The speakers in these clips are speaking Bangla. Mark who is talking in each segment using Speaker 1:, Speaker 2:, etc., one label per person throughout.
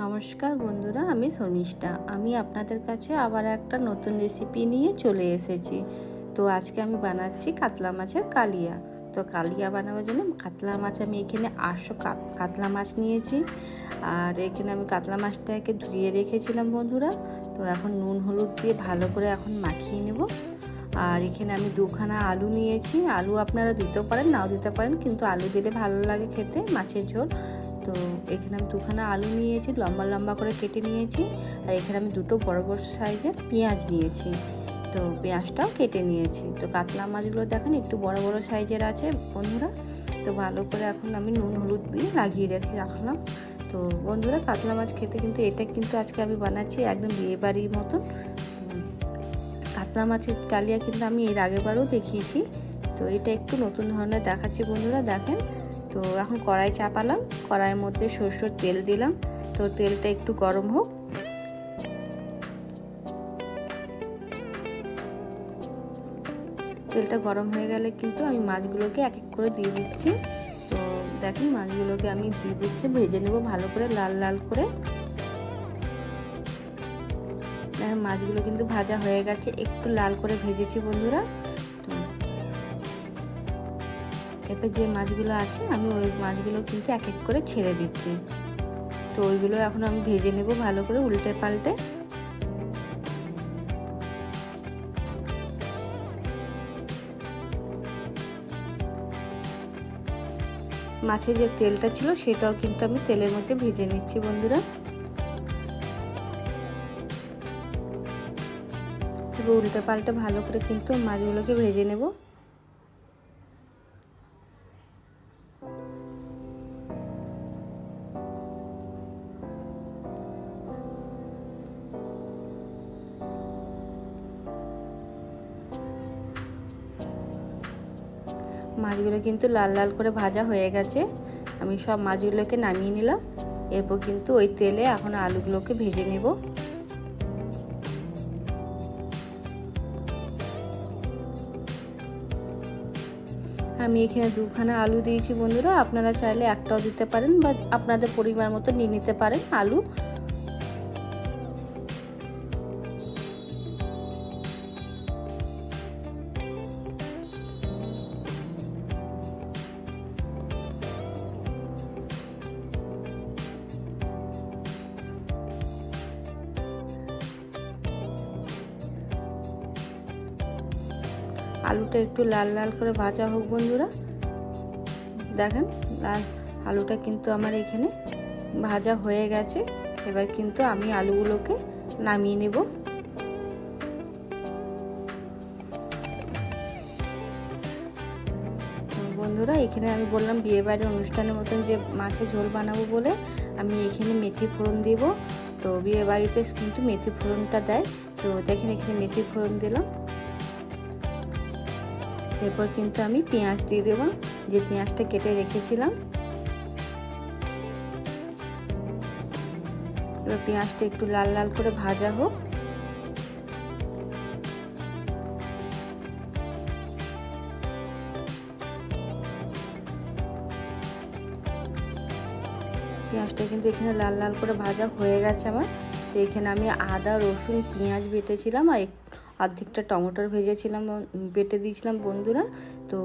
Speaker 1: নমস্কার বন্ধুরা, আমি শর্মিষ্ঠা। আমি আপনাদের কাছে আবার একটা নতুন রেসিপি নিয়ে চলে এসেছি। তো আজকে আমি বানাচ্ছি কাতলা মাছের কালিয়া। তো কালিয়া বানাবার জন্য কাতলা মাছ আমি এখানে 800 কাতলা মাছ নিয়েছি। আর এখানে আমি কাতলা মাছটাকে ধুয়ে রেখেছিলাম বন্ধুরা। তো এখন নুন হলুদ দিয়ে ভালো করে এখন মাখিয়ে নেব। আর এখানে আমি 2খানা আলু নিয়েছি। আলু আপনারা দিতেও পারেন, নাও দিতে পারেন, কিন্তু আলু দিলে ভালো লাগে খেতে মাছের ঝোল। তো এখানে আমি 2খানা আলু নিয়েছি, লম্বা লম্বা করে কেটে নিয়েছি। আর এখানে আমি 2টো বড় বড় সাইজের পেঁয়াজ নিয়েছি। তো পেঁয়াজটাও কেটে নিয়েছি। তো কাতলা মাছগুলো দেখেন একটু বড় বড় সাইজের আছে বন্ধুরা। তো ভালো করে এখন আমি নুন হলুদ দিয়ে লাগিয়ে রাখলাম। তো বন্ধুরা, কাতলা মাছ খেতে কিন্তু এটা কিন্তু আজকে আমি বানাচ্ছি একদম বিয়ে বাড়ির মতন। কাতলা মাছের কালিয়া কিন্তু আমি এর আগেরবারও দেখিয়েছি। তো এটা একটু নতুন ধরনের দেখাচ্ছি বন্ধুরা, দেখেন। তো এখন কড়াই চাপালাম, কড়াইয়ের মধ্যে সরষের তেল দিলাম। তো তেলটা একটু গরম হোক। তেলটা গরম হয়ে গেলে কিন্তু আমি মাছগুলোকে এক এক করে দিয়ে দিচ্ছি। তো দেখেন মাছগুলোকে আমি দিয়ে দিচ্ছি, ভেজে নেব ভালো করে লাল লাল করে। দেখেন মাছগুলো কিন্তু ভাজা হয়ে গেছে, একটু লাল করে ভেজেছি বন্ধুরা। তো এরপর যে মাছগুলো আছে আমি ওই মাছগুলো কিন্তু এক এক করে ছেড়ে দিচ্ছি। তো ওইগুলো এখন আমি ভেজে নেব ভালো করে উল্টে পাল্টে। মাছের যে তেলটা ছিল সেটাও কিন্তু আমি তেলের মধ্যে ভেজে নিচ্ছি বন্ধুরা। উল্টে পাল্টে ভালো করে কিন্তু মাছগুলোকে ভেজে নেব। মাছগুলো কিন্তু লাল লাল করে ভাজা হয়ে গেছে। আমি সব মাছগুলোকে নামিয়ে নিলাম। এরপর কিন্তু ওই তেলে এখন আলুগুলোকে ভেজে নেব। আমি এখানে 2খানা আলু দিয়েছি বন্ধুরা, আপনারা চাইলে একটাও দিতে পারেন বা আপনাদের পরিমাণ মতো নিয়ে নিতে পারেন আলু। আলুটা একটু লাল লাল করে ভাজা হোক বন্ধুরা। দেখেন আলুটা কিন্তু আমার এখানে ভাজা হয়ে গেছে। এবার কিন্তু আমি আলুগুলোকে নামিয়ে নেব। বন্ধুরা, এখানে আমি বললাম বিয়ে বাড়ির অনুষ্ঠানের মতন যে মাছের ঝোল বানাবো বলে আমি এখানে মেথি ফোড়ন দিব। তো বিয়ে বাড়িতে কিন্তু মেথি ফোড়নটা দেয়। তো দেখেন এখানে মেথি ফোড়ন দিলাম। এরপর কিন্তু আমি পেঁয়াজ দিয়ে দেবো, যে পেঁয়াজটা কেটে রেখেছিলাম। এবার পেঁয়াজটা একটু লাল লাল করে ভাজা হোক। পেঁয়াজটা কিন্তু এখানে লাল লাল করে ভাজা হয়ে গেছে আমার। তো এখানে আমি আদা রসুন পেঁয়াজ বেটেছিলাম আর অর্ধেকটা টমেটোর ভেজেছিলাম, বেটে দিয়েছিলাম বন্ধুরা। তো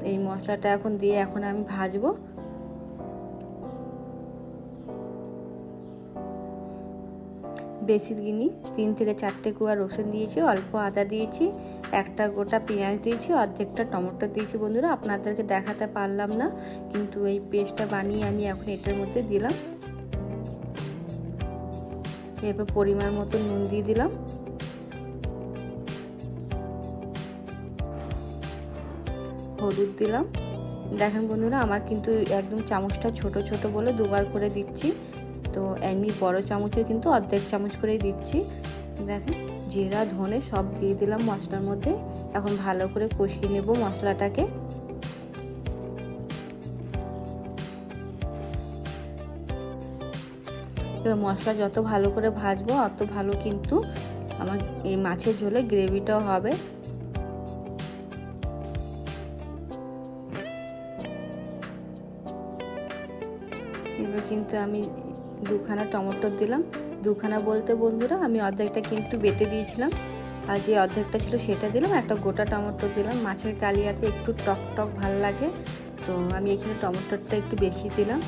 Speaker 1: এই মশলাটা এখন দিয়ে এখন আমি ভাজবো। বেশি দিইনি, 3 থেকে 4টে কোয়া রসুন দিয়েছি, অল্প আদা দিয়েছি, একটা গোটা পেঁয়াজ দিয়েছি, অর্ধেকটা টমেটো দিয়েছি বন্ধুরা। আপনাদেরকে দেখাতে পারলাম না, কিন্তু এই পেস্টটা বানিয়ে আমি এখন এটার মধ্যে দিলাম। এরপর পরিমাণ মতো নুন দিয়ে দিলাম, হলুদ দিলাম। দেখেন বন্ধুরা, আমার কিন্তু একদম চামচটা ছোট ছোট বলে 2বার করে দিচ্ছি। তো এমনি বড় চামচের কিন্তু অর্ধেক চামচ করেই দিচ্ছি। দেখেন জিরা ধনে সব দিয়ে দিলাম মশলার মধ্যে। এখন ভালো করে কষিয়ে নেব মশলাটাকে। এবার মশলা যত ভালো করে ভাজবো অত ভালো কিন্তু আমার এই মাছের ঝোলে গ্রেভিটাও হবে। এবার কিন্তু আমি দুখানা টমেটো দিলাম। দুখানা বলতে বন্ধুরা আমি অর্ধেকটা কিন্তু বেটে দিয়েছিলাম, আর যে অর্ধেকটা ছিল সেটা দিলাম। একটা গোটা টমেটো দিলাম, মাছের কালিয়াতে একটু টক টক ভালো লাগে, তো আমি এখানে টমেটোটা একটু বেশি দিলাম,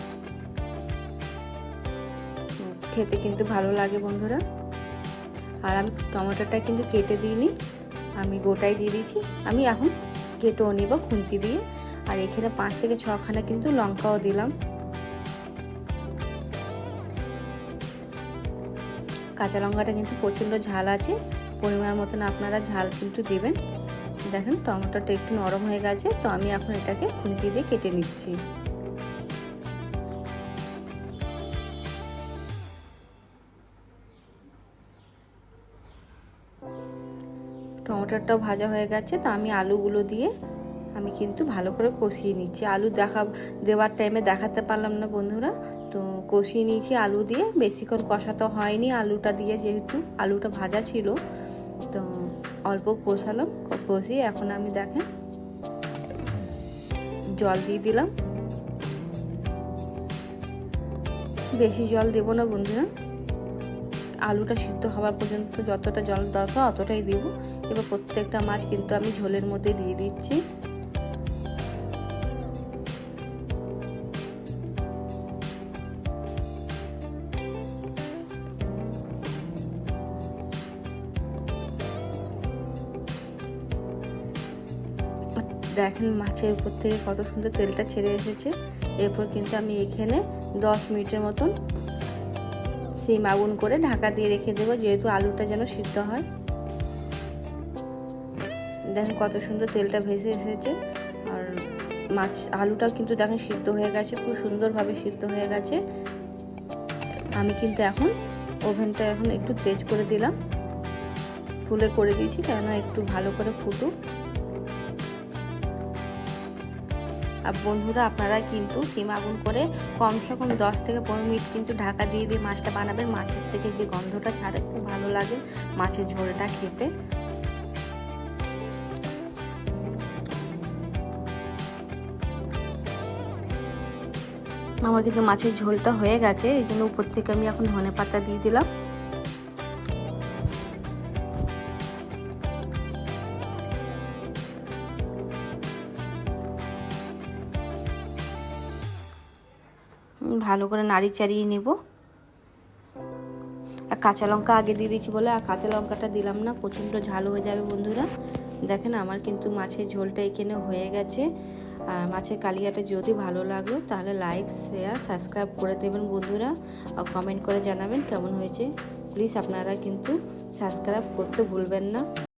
Speaker 1: খেতে কিন্তু ভালো লাগে বন্ধুরা। আর আমি টমেটোটা কিন্তু কেটে দিইনি, আমি গোটাই দিয়ে দিয়েছি। আমি এখন কেটেও নিব খুন্তি দিয়ে। আর এখানে 5 থেকে 6 খানা কিন্তু লঙ্কাও দিলাম। কাঁচা লঙ্কাটা কিন্তু প্রচণ্ড ঝাল আছে, পরিমাণ মতন আপনারা ঝাল কিন্তু দেবেন। দেখেন টমেটোটা একটু নরম হয়ে গেছে, তো আমি এখন এটাকে খুন্তি দিয়ে কেটে নিচ্ছি। টমেটোটাও ভাজা হয়ে গেছে, তো আমি আলুগুলো দিয়ে আমি কিন্তু ভালো করে কষিয়ে নিচ্ছি। আলু দেওয়ার টাইমে দেখাতে পারলাম না বন্ধুরা, তো কষিয়ে নিয়েছি আলু দিয়ে। বেশিক্ষণ কষাতে হয়নি আলুটা দিয়ে, যেহেতু আলুটা ভাজা ছিল, তো অল্প কষালাম। কষিয়ে এখন আমি দেখেন জল দিয়ে দিলাম। বেশি জল দেব না বন্ধুরা, আলুটা সিদ্ধ হওয়ার পর্যন্ত যতটা জল দরকার অতটাই দেব। এবার প্রত্যেকটা মাছ কিন্তু আমি ঝোলের মধ্যে দিয়ে দিচ্ছি। দেখেন মাছের উপর থেকে কত সুন্দর তেলটা ছেড়ে এসেছে। এরপর কিন্তু আমি এখানে 10 মিনিটের মতন সিম আগুন করে ঢাকা দিয়ে রেখে দেবো, যেহেতু আলুটা যেন সিদ্ধ হয়। দেখেন কত সুন্দর তেলটা ভেসে এসেছে, আর আলুটাও কিন্তু দেখেন সিদ্ধ হয়ে গেছে, খুব সুন্দরভাবে সিদ্ধ হয়ে গেছে। আমি কিন্তু এখন ওভেনটা এখন একটু তেজ করে দিলাম, ফুলে করে দিয়েছি, কেননা একটু ভালো করে ফুটুক। আর বন্ধুরা আপনারা কিন্তু সিম আগুন করে কমসে কম 10 থেকে 15 মিনিট কিন্তু ঢাকা দিয়ে দিয়ে মাছটা বানাবেন। মাছের থেকে যে গন্ধটা ছাড়ে খুব ভালো লাগে মাছের ঝোলটা খেতে। আমার কিন্তু মাছের ঝোলটা হয়ে গেছে, এই জন্য উপর থেকে আমি এখন ধনেপাতা দিয়ে দিলাম। ভালো করে নাড়ি চাড়িয়ে নেব। আর কাঁচা লঙ্কা আগে দিয়ে দিয়েছি বলে আর কাঁচা লঙ্কাটা দিলাম না, প্রচণ্ড ঝাল হয়ে যাবে বন্ধুরা। দেখেন আমার কিন্তু মাছের ঝোলটা এখানে হয়ে গেছে। আর মাছের কালিয়াটা যদি ভালো লাগলো তাহলে লাইক শেয়ার সাবস্ক্রাইব করে দেবেন বন্ধুরা, আর কমেন্ট করে জানাবেন কেমন হয়েছে। প্লিজ আপনারা কিন্তু সাবস্ক্রাইব করতে ভুলবেন না।